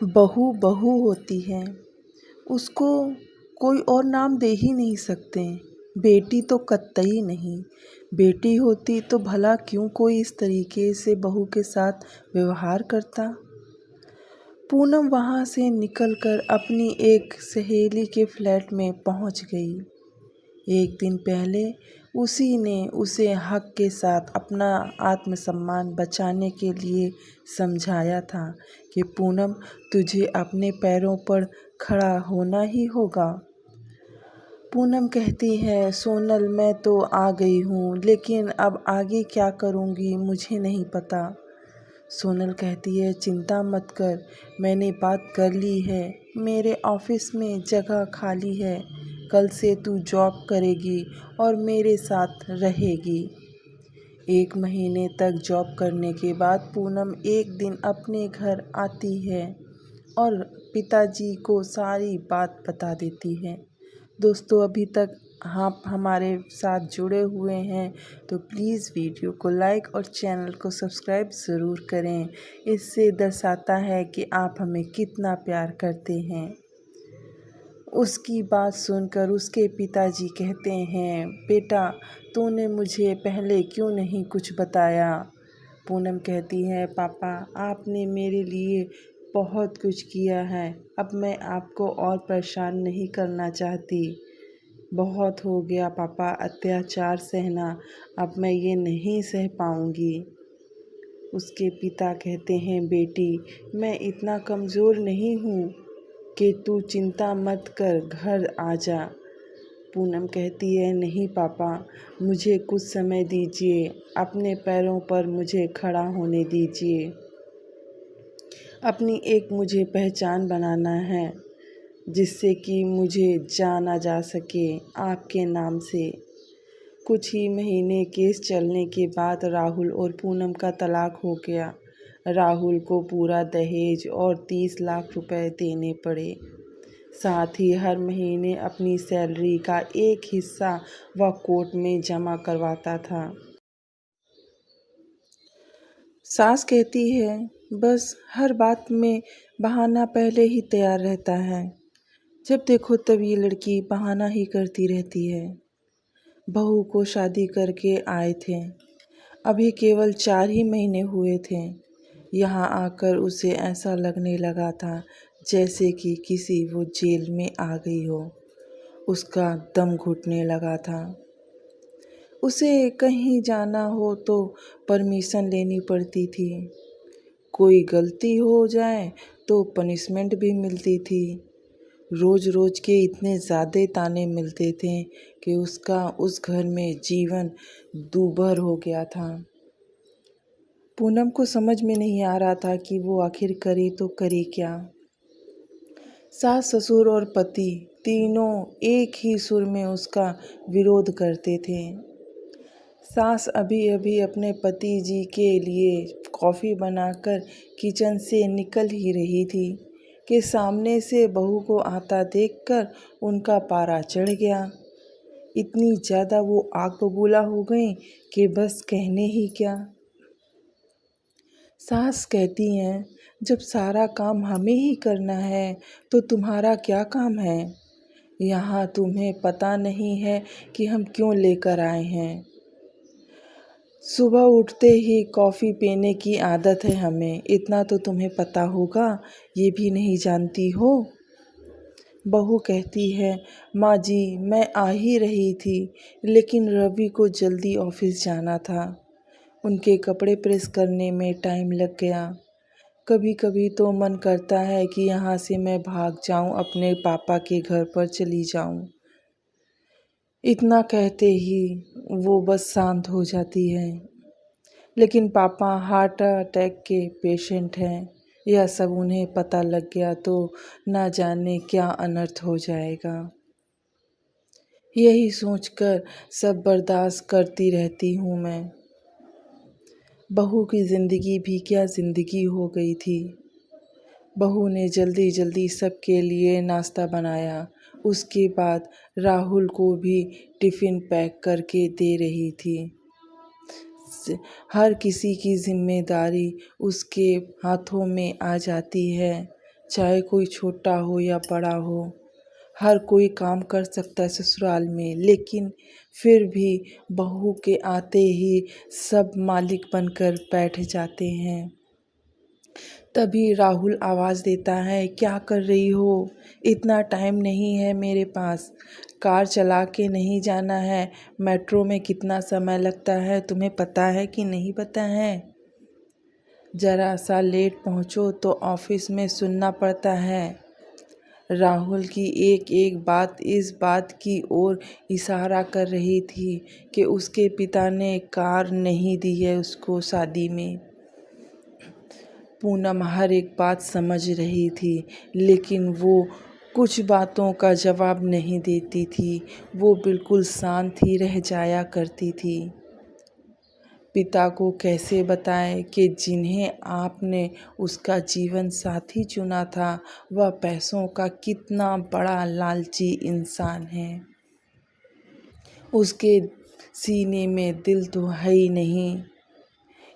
बहू बहू होती है, उसको कोई और नाम दे ही नहीं सकते। बेटी तो कतई नहीं। बेटी होती तो भला क्यों कोई इस तरीके से बहू के साथ व्यवहार करता। पूनम वहाँ से निकलकर अपनी एक सहेली के फ्लैट में पहुँच गई। एक दिन पहले उसी ने उसे हक के साथ अपना आत्मसम्मान बचाने के लिए समझाया था कि पूनम, तुझे अपने पैरों पर खड़ा होना ही होगा। पूनम कहती है, सोनल मैं तो आ गई हूँ, लेकिन अब आगे क्या करूँगी मुझे नहीं पता। सोनल कहती है, चिंता मत कर, मैंने बात कर ली है, मेरे ऑफिस में जगह खाली है। कल से तू जॉब करेगी और मेरे साथ रहेगी। 1 महीने तक जॉब करने के बाद पूनम एक दिन अपने घर आती है और पिताजी को सारी बात बता देती है। दोस्तों, अभी तक आप हमारे साथ जुड़े हुए हैं तो प्लीज़ वीडियो को लाइक और चैनल को सब्सक्राइब ज़रूर करें। इससे दर्शाता है कि आप हमें कितना प्यार करते हैं। उसकी बात सुनकर उसके पिताजी कहते हैं, बेटा तूने मुझे पहले क्यों नहीं कुछ बताया। पूनम कहती है, पापा आपने मेरे लिए बहुत कुछ किया है, अब मैं आपको और परेशान नहीं करना चाहती। बहुत हो गया पापा अत्याचार सहना, अब मैं ये नहीं सह पाऊँगी। उसके पिता कहते हैं, बेटी मैं इतना कमज़ोर नहीं हूँ कि तू चिंता मत कर, घर आ जा। पूनम कहती है, नहीं पापा मुझे कुछ समय दीजिए, अपने पैरों पर मुझे खड़ा होने दीजिए। अपनी एक मुझे पहचान बनाना है जिससे कि मुझे जाना जा सके आपके नाम से। कुछ ही महीने केस चलने के बाद राहुल और पूनम का तलाक हो गया। राहुल को पूरा दहेज और 30 लाख रुपए देने पड़े। साथ ही हर महीने अपनी सैलरी का एक हिस्सा वह कोर्ट में जमा करवाता था। सास कहती है, बस हर बात में बहाना पहले ही तैयार रहता है। जब देखो तब ये लड़की बहाना ही करती रहती है। बहू को शादी करके आए थे, अभी केवल 4 ही महीने हुए थे। यहाँ आकर उसे ऐसा लगने लगा था जैसे कि किसी वो जेल में आ गई हो। उसका दम घुटने लगा था। उसे कहीं जाना हो तो परमिशन लेनी पड़ती थी। कोई गलती हो जाए तो पनिशमेंट भी मिलती थी। रोज रोज के इतने ज़्यादा ताने मिलते थे कि उसका उस घर में जीवन दूभर हो गया था। पूनम को समझ में नहीं आ रहा था कि वो आखिर करे तो करे क्या। सास ससुर और पति तीनों एक ही सुर में उसका विरोध करते थे। सास अभी अभी अपने पति जी के लिए कॉफ़ी बनाकर किचन से निकल ही रही थी कि सामने से बहू को आता देखकर उनका पारा चढ़ गया। इतनी ज़्यादा वो आग बबूला हो गई कि बस कहने ही क्या। सास कहती हैं, जब सारा काम हमें ही करना है तो तुम्हारा क्या काम है। यहाँ तुम्हें पता नहीं है कि हम क्यों लेकर आए हैं। सुबह उठते ही कॉफ़ी पीने की आदत है हमें, इतना तो तुम्हें पता होगा, ये भी नहीं जानती हो। बहू कहती है, माँ जी मैं आ ही रही थी, लेकिन रवि को जल्दी ऑफिस जाना था, उनके कपड़े प्रेस करने में टाइम लग गया। कभी कभी तो मन करता है कि यहाँ से मैं भाग जाऊँ, अपने पापा के घर पर चली जाऊँ। इतना कहते ही वो बस शांत हो जाती है। लेकिन पापा हार्ट अटैक के पेशेंट हैं, यह सब उन्हें पता लग गया तो ना जाने क्या अनर्थ हो जाएगा। यही सोचकर सब बर्दाश्त करती रहती हूँ मैं। बहू की ज़िंदगी भी क्या ज़िंदगी हो गई थी। बहू ने जल्दी जल्दी सबके लिए नाश्ता बनाया, उसके बाद राहुल को भी टिफ़िन पैक करके दे रही थी। हर किसी की जिम्मेदारी उसके हाथों में आ जाती है। चाहे कोई छोटा हो या बड़ा हो, हर कोई काम कर सकता है ससुराल में, लेकिन फिर भी बहू के आते ही सब मालिक बनकर बैठ जाते हैं। तभी राहुल आवाज़ देता है, क्या कर रही हो? इतना टाइम नहीं है मेरे पास। कार चला के नहीं जाना है। मेट्रो में कितना समय लगता है तुम्हें पता है कि नहीं पता है? ज़रा सा लेट पहुँचो तो ऑफिस में सुनना पड़ता है। राहुल की एक एक बात इस बात की ओर इशारा कर रही थी कि उसके पिता ने कार नहीं दी है उसको शादी में। पूनम हर एक बात समझ रही थी, लेकिन वो कुछ बातों का जवाब नहीं देती थी। वो बिल्कुल शांत ही रह जाया करती थी। पिता को कैसे बताएं कि जिन्हें आपने उसका जीवन साथी चुना था, वह पैसों का कितना बड़ा लालची इंसान है। उसके सीने में दिल तो है ही नहीं।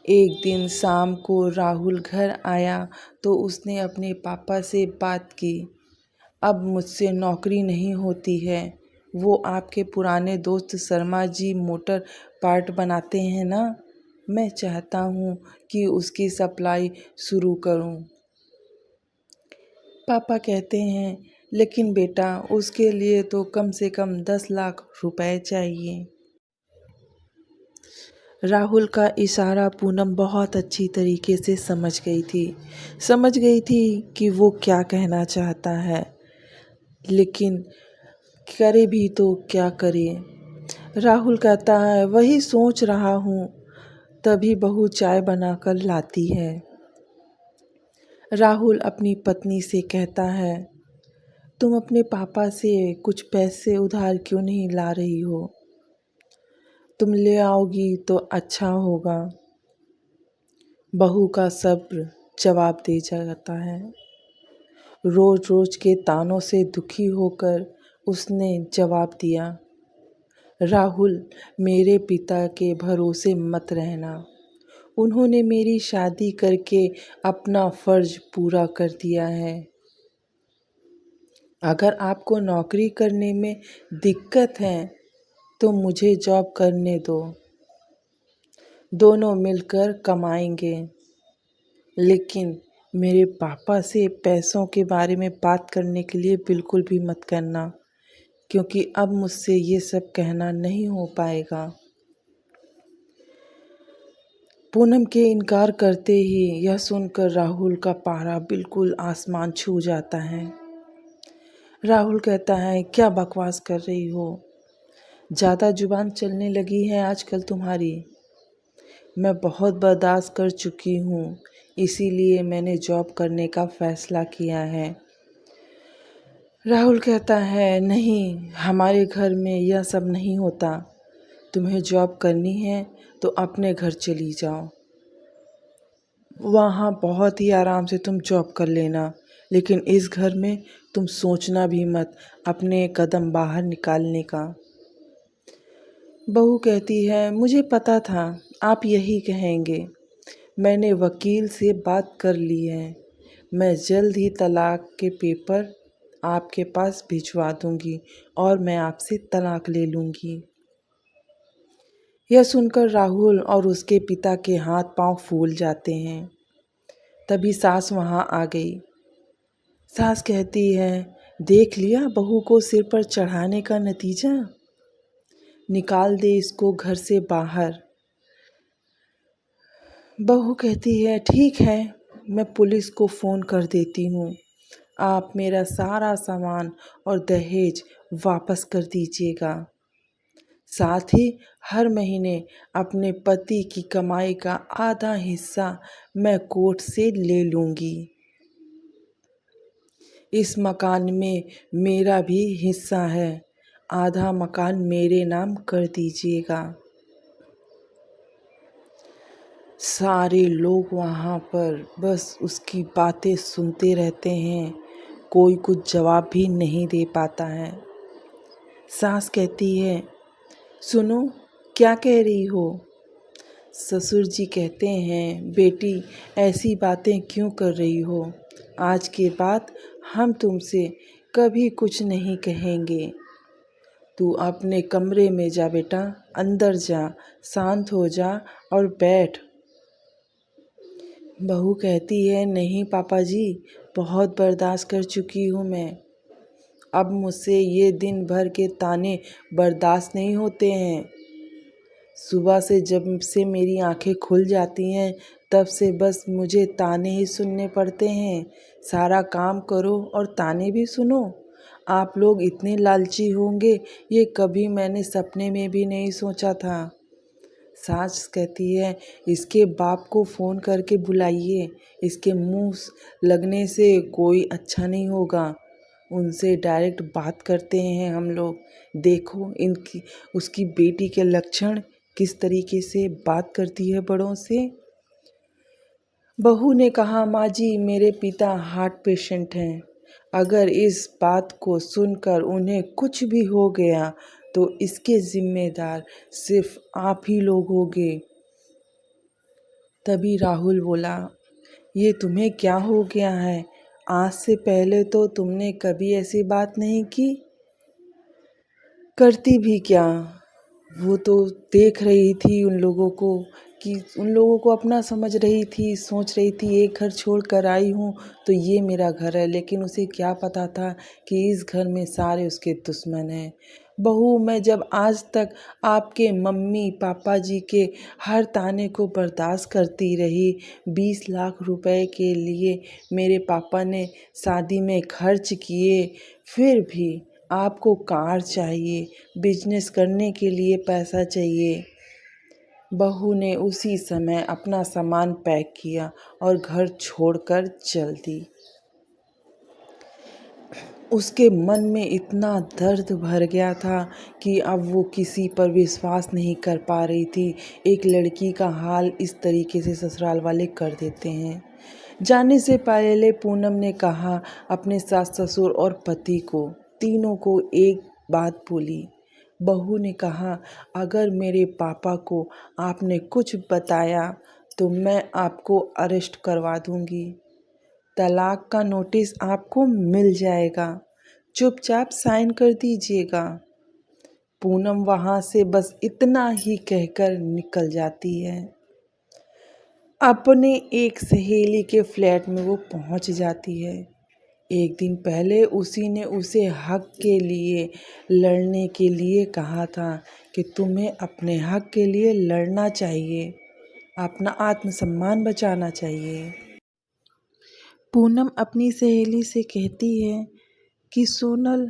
एक दिन शाम को राहुल घर आया तो उसने अपने पापा से बात की। अब मुझसे नौकरी नहीं होती है। वो आपके पुराने दोस्त शर्मा जी मोटर पार्ट बनाते हैं ना, मैं चाहता हूँ कि उसकी सप्लाई शुरू करूँ। पापा कहते हैं, लेकिन बेटा उसके लिए तो कम से कम 10 लाख रुपए चाहिए। राहुल का इशारा पूनम बहुत अच्छी तरीके से समझ गई थी कि वो क्या कहना चाहता है, लेकिन करे भी तो क्या करे। राहुल कहता है, वही सोच रहा हूँ। तभी बहू चाय बनाकर लाती है। राहुल अपनी पत्नी से कहता है, तुम अपने पापा से कुछ पैसे उधार क्यों नहीं ला रही हो? तुम ले आओगी तो अच्छा होगा। बहू का सब्र जवाब दे जाता है। रोज रोज के तानों से दुखी होकर उसने जवाब दिया, राहुल मेरे पिता के भरोसे मत रहना। उन्होंने मेरी शादी करके अपना फर्ज पूरा कर दिया है। अगर आपको नौकरी करने में दिक्कत है तो मुझे जॉब करने दो। दोनों मिलकर कमाएंगे। लेकिन मेरे पापा से पैसों के बारे में बात करने के लिए बिल्कुल भी मत करना, क्योंकि अब मुझसे ये सब कहना नहीं हो पाएगा। पूनम के इनकार करते ही यह सुनकर राहुल का पारा बिल्कुल आसमान छू जाता है। राहुल कहता है, क्या बकवास कर रही हो? ज़्यादा जुबान चलने लगी है आजकल तुम्हारी। मैं बहुत बर्दाश्त कर चुकी हूँ, इसीलिए मैंने जॉब करने का फैसला किया है। राहुल कहता है, नहीं, हमारे घर में यह सब नहीं होता। तुम्हें जॉब करनी है तो अपने घर चली जाओ। वहाँ बहुत ही आराम से तुम जॉब कर लेना, लेकिन इस घर में तुम सोचना भी मत अपने कदम बाहर निकालने का। बहू कहती है, मुझे पता था आप यही कहेंगे। मैंने वकील से बात कर ली है। मैं जल्द ही तलाक के पेपर आपके पास भिजवा दूंगी और मैं आपसे तलाक ले लूंगी। यह सुनकर राहुल और उसके पिता के हाथ पांव फूल जाते हैं। तभी सास वहां आ गई। सास कहती है, देख लिया बहू को सिर पर चढ़ाने का नतीजा। निकाल दे इसको घर से बाहर। बहू कहती है, ठीक है, मैं पुलिस को फ़ोन कर देती हूँ। आप मेरा सारा सामान और दहेज वापस कर दीजिएगा। साथ ही हर महीने अपने पति की कमाई का आधा हिस्सा मैं कोर्ट से ले लूँगी। इस मकान में मेरा भी हिस्सा है। आधा मकान मेरे नाम कर दीजिएगा। सारे लोग वहाँ पर बस उसकी बातें सुनते रहते हैं। कोई कुछ जवाब भी नहीं दे पाता है। सास कहती है, सुनो, क्या कह रही हो? ससुर जी कहते हैं, बेटी ऐसी बातें क्यों कर रही हो? आज के बाद हम तुमसे कभी कुछ नहीं कहेंगे। तू अपने कमरे में जा बेटा, अंदर जा, शांत हो जा और बैठ। बहू कहती है, नहीं पापा जी, बहुत बर्दाश्त कर चुकी हूँ मैं। अब मुझसे ये दिन भर के ताने बर्दाश्त नहीं होते हैं। सुबह से जब से मेरी आंखें खुल जाती हैं तब से बस मुझे ताने ही सुनने पड़ते हैं। सारा काम करो और ताने भी सुनो। आप लोग इतने लालची होंगे ये कभी मैंने सपने में भी नहीं सोचा था। सास कहती है, इसके बाप को फ़ोन करके बुलाइए, इसके मुंह लगने से कोई अच्छा नहीं होगा। उनसे डायरेक्ट बात करते हैं हम लोग। देखो इनकी उसकी बेटी के लक्षण, किस तरीके से बात करती है बड़ों से। बहू ने कहा, माँ जी मेरे पिता हार्ट पेशेंट हैं। अगर इस बात को सुनकर उन्हें कुछ भी हो गया तो इसके जिम्मेदार सिर्फ आप ही लोग होगे। तभी राहुल बोला, ये तुम्हें क्या हो गया है? आज से पहले तो तुमने कभी ऐसी बात नहीं की। करती भी क्या, वो तो देख रही थी उन लोगों को, कि उन लोगों को अपना समझ रही थी, सोच रही थी एक घर छोड़ कर आई हूँ तो ये मेरा घर है। लेकिन उसे क्या पता था कि इस घर में सारे उसके दुश्मन हैं। बहू, मैं जब आज तक आपके मम्मी पापा जी के हर ताने को बर्दाश्त करती रही, 20 लाख रुपए के लिए मेरे पापा ने शादी में खर्च किए, फिर भी आपको कार चाहिए, बिजनेस करने के लिए पैसा चाहिए। बहू ने उसी समय अपना सामान पैक किया और घर छोड़कर चल दी। उसके मन में इतना दर्द भर गया था कि अब वो किसी पर विश्वास नहीं कर पा रही थी। एक लड़की का हाल इस तरीके से ससुराल वाले कर देते हैं। जाने से पहले पूनम ने कहा अपने सास ससुर और पति को, तीनों को एक बात बोली। बहू ने कहा, अगर मेरे पापा को आपने कुछ बताया तो मैं आपको अरेस्ट करवा दूंगी। तलाक का नोटिस आपको मिल जाएगा, चुपचाप साइन कर दीजिएगा। पूनम वहां से बस इतना ही कहकर निकल जाती है। अपने एक सहेली के फ्लैट में वो पहुंच जाती है। एक दिन पहले उसी ने उसे हक के लिए लड़ने के लिए कहा था कि तुम्हें अपने हक के लिए लड़ना चाहिए, अपना आत्मसम्मान बचाना चाहिए। पूनम अपनी सहेली से कहती है कि सोनल,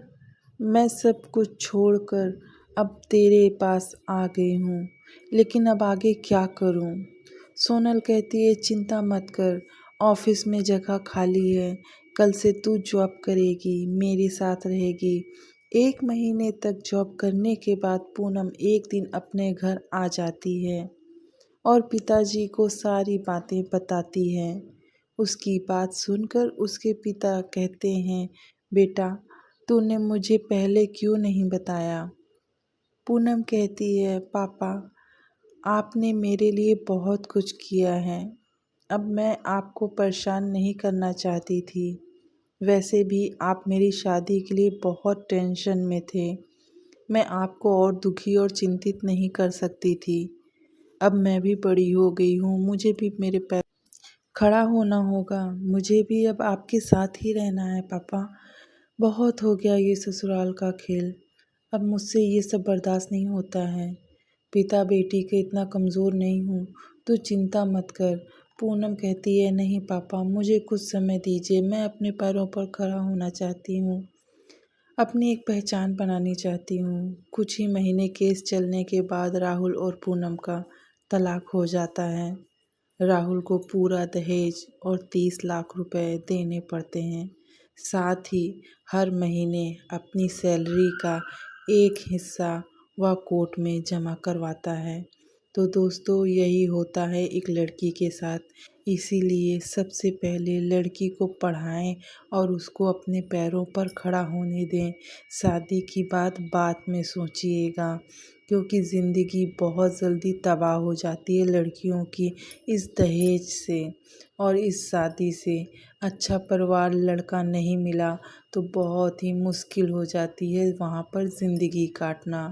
मैं सब कुछ छोड़कर अब तेरे पास आ गई हूँ, लेकिन अब आगे क्या करूँ? सोनल कहती है, चिंता मत कर, ऑफिस में जगह खाली है, कल से तू जॉब करेगी, मेरे साथ रहेगी। 1 महीने तक जॉब करने के बाद पूनम एक दिन अपने घर आ जाती है और पिताजी को सारी बातें बताती है। उसकी बात सुनकर उसके पिता कहते हैं, बेटा तूने मुझे पहले क्यों नहीं बताया? पूनम कहती है, पापा आपने मेरे लिए बहुत कुछ किया है, अब मैं आपको परेशान नहीं करना चाहती थी। वैसे भी आप मेरी शादी के लिए बहुत टेंशन में थे, मैं आपको और दुखी और चिंतित नहीं कर सकती थी। अब मैं भी बड़ी हो गई हूँ, मुझे भी मेरे पैर खड़ा होना होगा, मुझे भी अब आपके साथ ही रहना है पापा। बहुत हो गया ये ससुराल का खेल, अब मुझसे ये सब बर्दाश्त नहीं होता है। पिता बेटी के इतना कमज़ोर नहीं हूँ, तो चिंता मत कर। पूनम कहती है, नहीं पापा मुझे कुछ समय दीजिए, मैं अपने पैरों पर खड़ा होना चाहती हूँ, अपनी एक पहचान बनानी चाहती हूँ। कुछ ही महीने केस चलने के बाद राहुल और पूनम का तलाक हो जाता है। राहुल को पूरा दहेज और 30 लाख रुपए देने पड़ते हैं। साथ ही हर महीने अपनी सैलरी का एक हिस्सा वह कोर्ट में जमा करवाता है। तो दोस्तों यही होता है एक लड़की के साथ। इसीलिए सबसे पहले लड़की को पढ़ाएं और उसको अपने पैरों पर खड़ा होने दें। शादी की बात बाद में सोचिएगा, क्योंकि ज़िंदगी बहुत जल्दी तबाह हो जाती है लड़कियों की इस दहेज से और इस शादी से। अच्छा परिवार लड़का नहीं मिला तो बहुत ही मुश्किल हो जाती है वहाँ पर ज़िंदगी काटना।